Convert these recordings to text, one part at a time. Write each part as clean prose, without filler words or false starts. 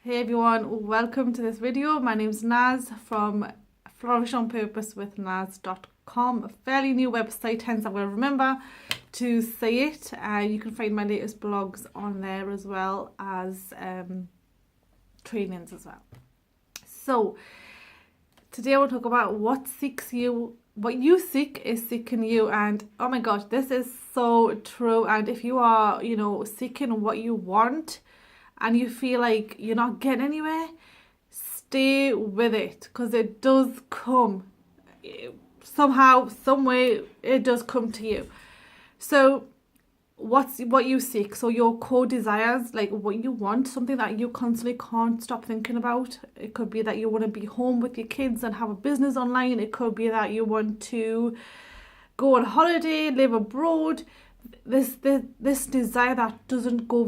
Hey everyone, welcome to this video. My name's Naz from flourishompurposewithnaz.com, a fairly new website, hence I'm going to remember to say it. You can find my latest blogs on there as well as trainings as well. So today we'll talk about what you seek is seeking you, and oh my gosh, this is so true. And if you are, seeking what you want and you feel like you're not getting anywhere, stay with it, because it does come. Somehow, some way, it does come to you. So what you seek, so your core desires, like what you want, something that you constantly can't stop thinking about. It could be that you want to be home with your kids and have a business online. It could be that you want to go on holiday, live abroad. This desire that doesn't go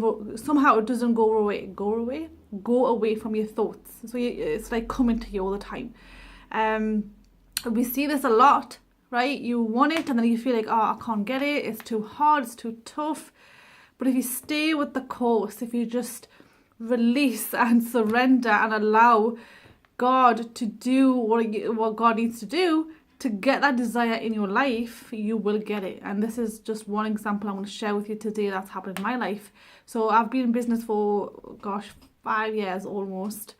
away from your thoughts. So it's like coming to you all the time. We see this a lot, right? You want it and then you feel like, oh, I can't get it, it's too hard, it's too tough. But if you stay with the course, if you just release and surrender and allow God to do what God needs to do to get that desire in your life, you will get it. And this is just one example I want to share with you today that's happened in my life. So I've been in business for 5 years almost.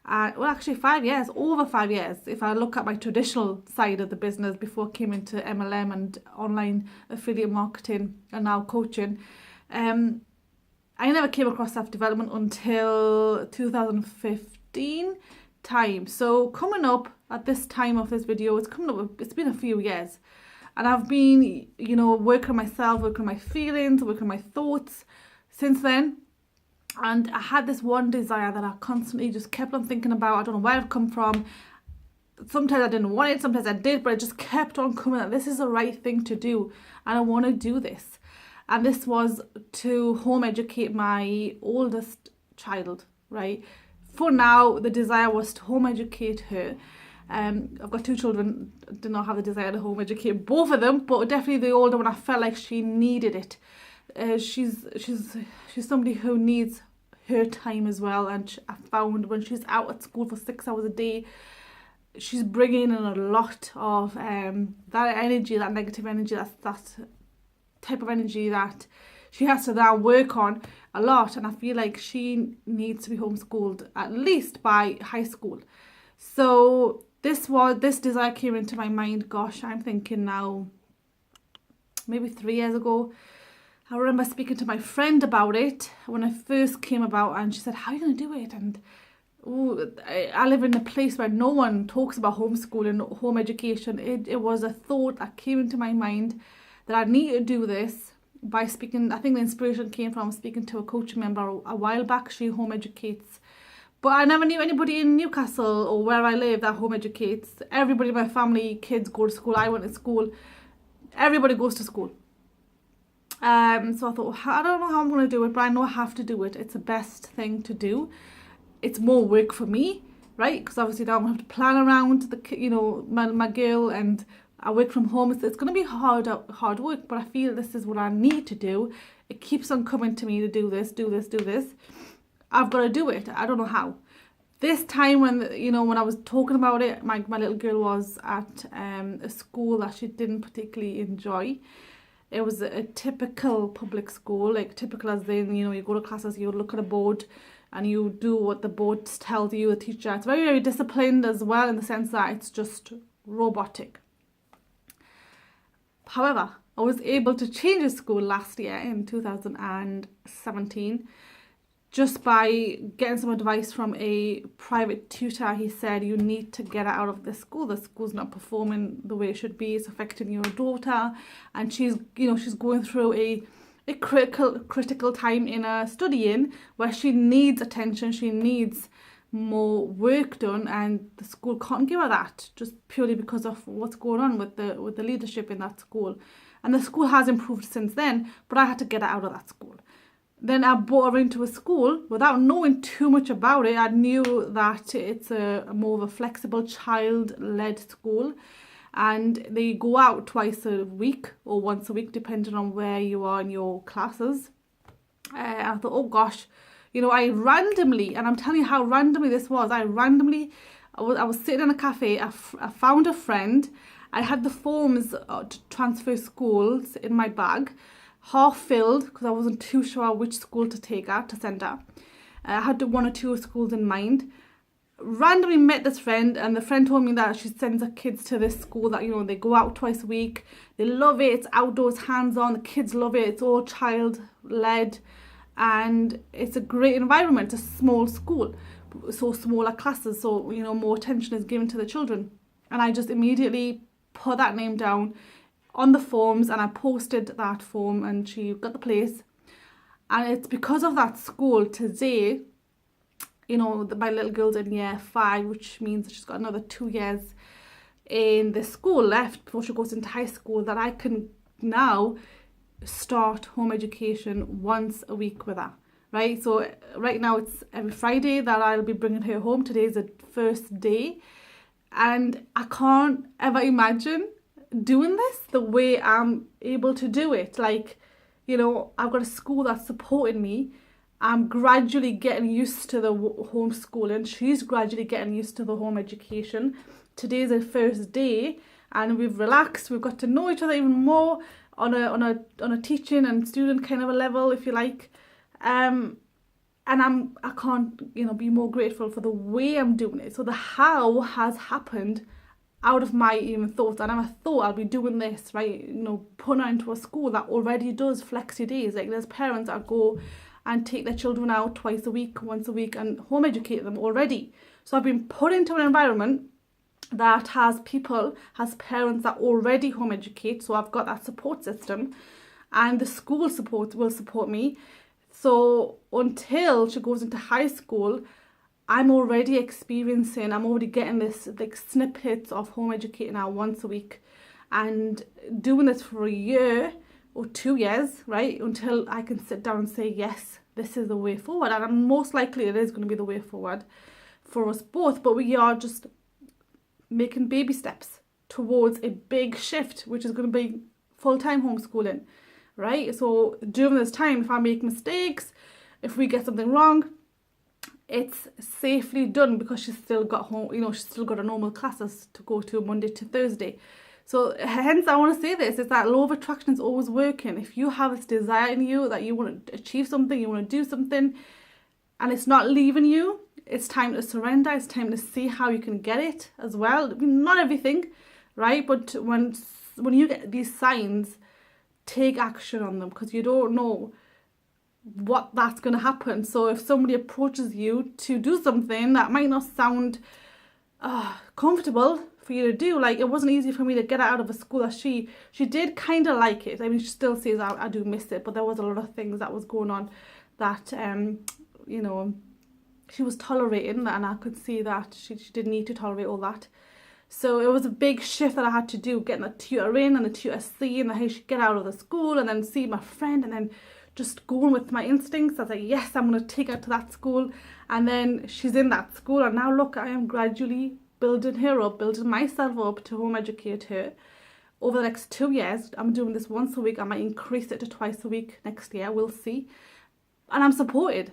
Well, actually 5 years, over 5 years, if I look at my traditional side of the business before I came into MLM and online affiliate marketing and now coaching. I never came across self-development until 2015 time. So coming up at this time of this video, it's been a few years, and I've been, working on myself, working on my feelings, working on my thoughts since then. And I had this one desire that I constantly just kept on thinking about. I don't know where it come from. Sometimes I didn't want it, sometimes I did, but it just kept on coming that this is the right thing to do and I want to do this. And this was to home educate my oldest child, right? For now, the desire was to home educate her. I've got two children, did not have the desire to home educate both of them, but definitely the older one, I felt like she needed it. She's somebody who needs her time as well, and I found when she's out at school for 6 hours a day, she's bringing in a lot of that energy, that negative energy, that type of energy that she has to now work on a lot, and I feel like she needs to be homeschooled at least by high school. So this desire came into my mind, I'm thinking now, maybe 3 years ago. I remember speaking to my friend about it when I first came about, and she said, how are you going to do it? And I live in a place where no one talks about homeschooling, home education. It was a thought that came into my mind that I need to do this by speaking. I think the inspiration came from speaking to a coaching member a while back. She home educates. But I never knew anybody in Newcastle or where I live that home educates. Everybody in my family, kids go to school. I went to school. Everybody goes to school. So I thought, I don't know how I'm going to do it, but I know I have to do it. It's the best thing to do. It's more work for me, right? Because obviously now I'm going to have to plan around my girl, and I work from home. It's going to be hard work, but I feel this is what I need to do. It keeps on coming to me to do this. I've got to do it. I don't know how. This time when I was talking about it, my little girl was at a school that she didn't particularly enjoy. It was a typical public school, like typical as in, you go to classes, you look at a board and you do what the board tells you, the teacher. It's very, very disciplined as well, in the sense that it's just robotic. However, I was able to change the school last year in 2017 just by getting some advice from a private tutor. He said, you need to get her out of this school. The school's not performing the way it should be. It's affecting your daughter, and she's going through a critical time in her studying where she needs attention, she needs more work done, and the school can't give her that just purely because of what's going on with the leadership in that school. And the school has improved since then, but I had to get her out of that school. Then I brought her into a school without knowing too much about it. I knew that it's a more of a flexible child-led school, and they go out twice a week or once a week depending on where you are in your classes. I thought, oh gosh, You know, I randomly, and I'm telling you how randomly this was, I was sitting in a cafe, I found a friend, I had the forms to transfer schools in my bag, half filled, because I wasn't too sure which school to send her. I had one or two schools in mind. Randomly met this friend, and the friend told me that she sends her kids to this school that, you know, they go out twice a week, they love it, it's outdoors, hands-on, the kids love it, it's all child-led, and it's a great environment, it's a small school, so smaller classes, so, you know, more attention is given to the children. And I just immediately put that name down on the forms, and I posted that form, and she got the place. And it's because of that school today, you know, my little girl's in year 5, which means that she's got another 2 years in the school left before she goes into high school, that I can now start home education once a week with her, right? So right now it's every Friday that I'll be bringing her home. Today is the first day, and I can't ever imagine doing this the way I'm able to do it. Like, you know, I've got a school that's supporting me. I'm gradually getting used to the homeschooling. She's gradually getting used to the home education. Today's the first day, and we've relaxed. We've got to know each other even more on a teaching and student kind of a level, if you like. And I can't, you know, be more grateful for the way I'm doing it. So the how has happened out of my even thoughts. I never thought I'll be doing this, right? You know, putting her into a school that already does flexi days. Like, there's parents that go and take their children out twice a week, once a week, and home educate them already. So I've been put into an environment that has parents that already home educate. So I've got that support system, and the school will support me. So until she goes into high school, I'm already getting this like snippets of home educating her once a week, and doing this for a year or 2 years, right, until I can sit down and say, yes, this is the way forward. And most likely it is going to be the way forward for us both, but we are just making baby steps towards a big shift, which is going to be full-time homeschooling, right? So during this time, if I make mistakes, if we get something wrong, it's safely done, because she's still got home, you know, she's still got a normal classes to go to Monday to Thursday. So hence I want to say this, is that law of attraction is always working. If you have this desire in you that you want to achieve something, you want to do something, and it's not leaving you, it's time to surrender. It's time to see how you can get it as well. I mean, not everything, right? But when you get these signs, take action on them, because you don't know what that's going to happen. So if somebody approaches you to do something that might not sound comfortable for you to do, like, it wasn't easy for me to get her out of a school that she did kind of like it. I mean, she still says I do miss it, but there was a lot of things that was going on that you know, she was tolerating, and I could see that she didn't need to tolerate all that. So it was a big shift that I had to do, getting the tutor in and the tutor seeing how she get out of the school, and then see my friend, and then just going with my instincts. I was like, yes, I'm going to take her to that school. And then she's in that school, and now look, I am gradually building her up, building myself up to home educate her. Over the next 2 years, I'm doing this once a week. I might increase it to twice a week next year, we'll see. And I'm supported.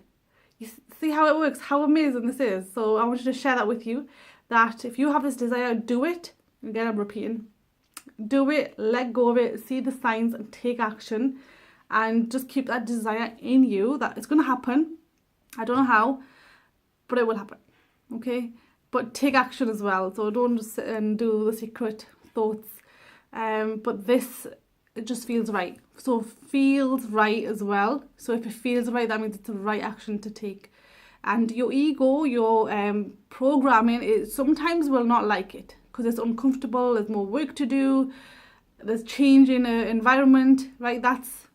You see how it works, how amazing this is. So I wanted to share that with you, that if you have this desire, do it. Again, I'm repeating, do it, let go of it, see the signs and take action, and just keep that desire in you that it's going to happen. I don't know how, but it will happen, okay? But take action as well. So don't just sit and do the secret thoughts, but this, it just feels right. So feels right as well. So if it feels right, that means it's the right action to take. And your ego, your programming, it sometimes will not like it, because it's uncomfortable, there's more work to do, there's change in an environment, right? That's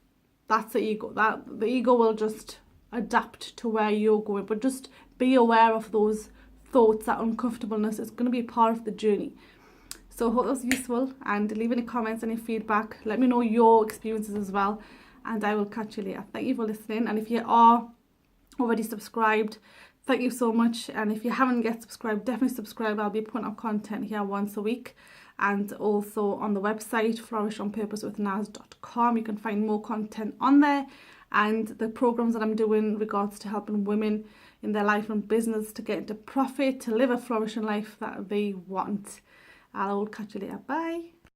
the ego. The ego will just adapt to where you're going. But just be aware of those thoughts, that uncomfortableness is going to be a part of the journey. So I hope that was useful, and leave any comments, any feedback. Let me know your experiences as well, and I will catch you later. Thank you for listening, and if you are already subscribed, thank you so much. And if you haven't yet subscribed, definitely subscribe. I'll be putting up content here once a week, and also on the website flourishonpurposewithnaz.com. You can find more content on there, and the programs that I'm doing in regards to helping women in their life and business to get into profit, to live a flourishing life that they want. I'll catch you later. Bye.